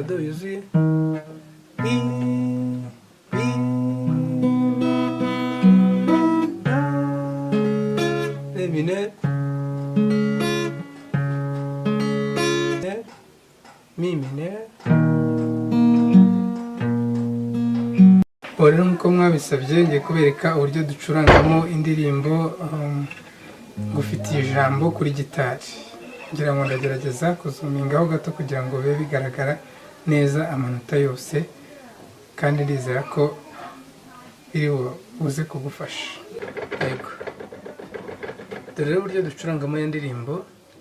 do yuzuye, re mineur, mi mineur. Rero nk'uko mwabisabye ngiye kubereka uburyo ducurangamo indirimbo ngufitiye ijambo kuri gitari. Ngira ngo ndagerageza kuzumingaho gato kugira ngo bibe bigaragara neza amanota yose, kandi ndizera ko biri buze kugufasha. Yego, dore rero uburyo ducurangamo iyo ndirimbo.